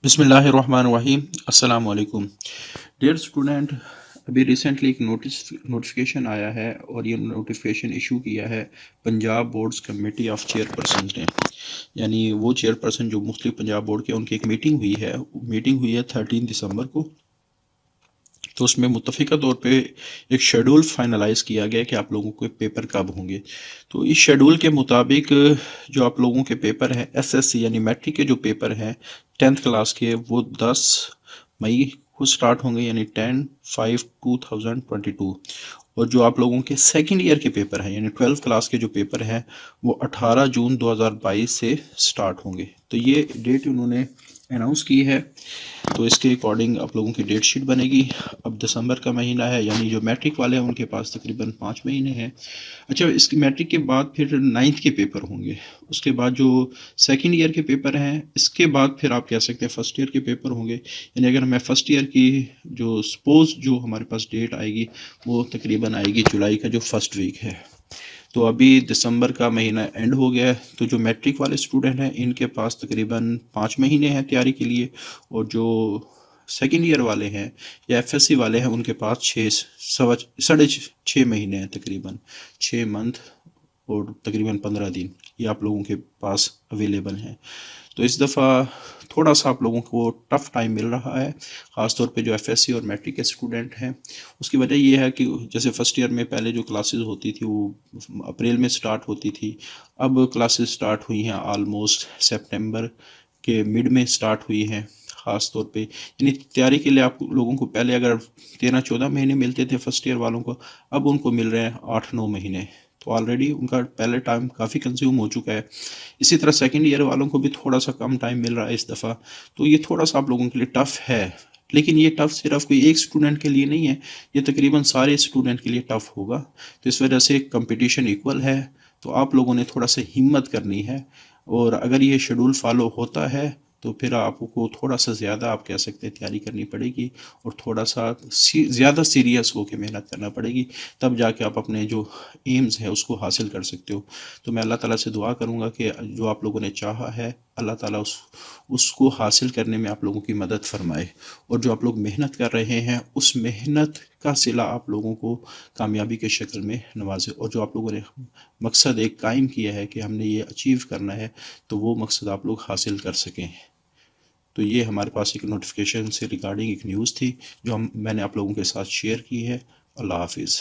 बिस्मिल्लाहिर्रहमानिर्रहीम। अस्सलाम वालेकुम डियर स्टूडेंट। अभी रिसेंटली एक नोटिफिकेशन आया है और ये नोटिफिकेशन इशू किया है Punjab boards committee of chairperson ने। यानी वो चेयरपर्सन जो मुख्तलिफ पंजाब बोर्ड के उनकी एक मीटिंग हुई है 13 दिसंबर को। तो उसमें मुत्तफ़िका तौर पे एक शेड्यूल फाइनलाइज़ किया गया कि आप लोगों के पेपर कब होंगे। तो इस शेड्यूल के मुताबिक जो आप लोगों के पेपर हैं एसएससी यानी मैट्रिक के जो पेपर हैं 10th क्लास के, वो 10 मई को स्टार्ट होंगे, यानी 10/5/2022। और जो आप लोगों के सेकंड ईयर के पेपर हैं यानी 12th क्लास के जो पेपर हैं वो 18 जून 2022 से स्टार्ट होंगे। तो ये डेट उन्होंने अनाउंस की है। तो इसके अकॉर्डिंग आप लोगों की डेट शीट बनेगी। अब दिसंबर का महीना है, यानी जो मैट्रिक वाले हैं उनके पास तकरीबन 5 महीने हैं। अच्छा, इसकी मैट्रिक के बाद फिर 9th के पेपर होंगे। उसके बाद जो सेकंड ईयर के पेपर हैं, इसके बाद फिर आप कह सकते हैं फर्स्ट ईयर के पेपर होंगे। यानी अगर मैं फर्स्ट ईयर की जो हमारे पास डेट आएगी वो तकरीबन आएगी जुलाई का जो फर्स्ट वीक है। तो अभी दिसंबर का महीना एंड हो गया है। तो जो मैट्रिक वाले स्टूडेंट हैं इनके पास तकरीबन 5 महीने हैं तैयारी के लिए, और जो सेकेंड ईयर वाले हैं या एफएससी वाले हैं उनके पास 6.5 महीने हैं, तकरीबन 6 मंथ और तकरीबन 15 दिन ये आप लोगों के पास अवेलेबल हैं। तो इस दफ़ा थोड़ा सा आप लोगों को टफ़ टाइम मिल रहा है, ख़ासतौर पे जो एफएससी और मैट्रिक के स्टूडेंट हैं। उसकी वजह ये है कि जैसे फ़र्स्ट ईयर में पहले जो क्लासेस होती थी वो अप्रैल में स्टार्ट होती थी, अब क्लासेस स्टार्ट हुई हैं ऑलमोस्ट सितंबर के मिड में स्टार्ट हुई हैं। ख़ास तौर पे यानी तैयारी के लिए आप लोगों को पहले अगर 13-14 महीने मिलते थे फर्स्ट ईयर वालों को, अब उनको मिल रहे हैं 8-9 महीने। तो ऑलरेडी उनका पहले टाइम काफ़ी कंज्यूम हो चुका है। इसी तरह सेकंड ईयर वालों को भी थोड़ा सा कम टाइम मिल रहा है इस दफ़ा। तो ये थोड़ा सा आप लोगों के लिए टफ़ है, लेकिन ये टफ़ सिर्फ कोई एक स्टूडेंट के लिए नहीं है, ये तकरीबन सारे स्टूडेंट के लिए टफ़ होगा। तो इस वजह से कंपटीशन इक्वल है। तो आप लोगों ने थोड़ा सा हिम्मत करनी है, और अगर ये शेड्यूल फॉलो होता है तो फिर आपको थोड़ा सा ज़्यादा आप कह सकते हैं तैयारी करनी पड़ेगी, और थोड़ा सा ज़्यादा सीरियस होकर मेहनत करना पड़ेगी, तब जाके आप अपने जो एम्स है उसको हासिल कर सकते हो। तो मैं अल्लाह ताला से दुआ करूँगा कि जो आप लोगों ने चाहा है अल्लाह ताला उसको हासिल करने में आप लोगों की मदद फरमाए, और जो आप लोग मेहनत कर रहे हैं उस मेहनत का सिला आप लोगों को कामयाबी के शक्ल में नवाजे, और जो आप लोगों ने मकसद एक कायम किया है कि हमने ये अचीव करना है, तो वो मकसद आप लोग हासिल कर सकें। तो ये हमारे पास एक नोटिफिकेशन से रिगार्डिंग एक न्यूज़ थी जो मैंने आप लोगों के साथ शेयर की है। अल्लाह हाफिज़।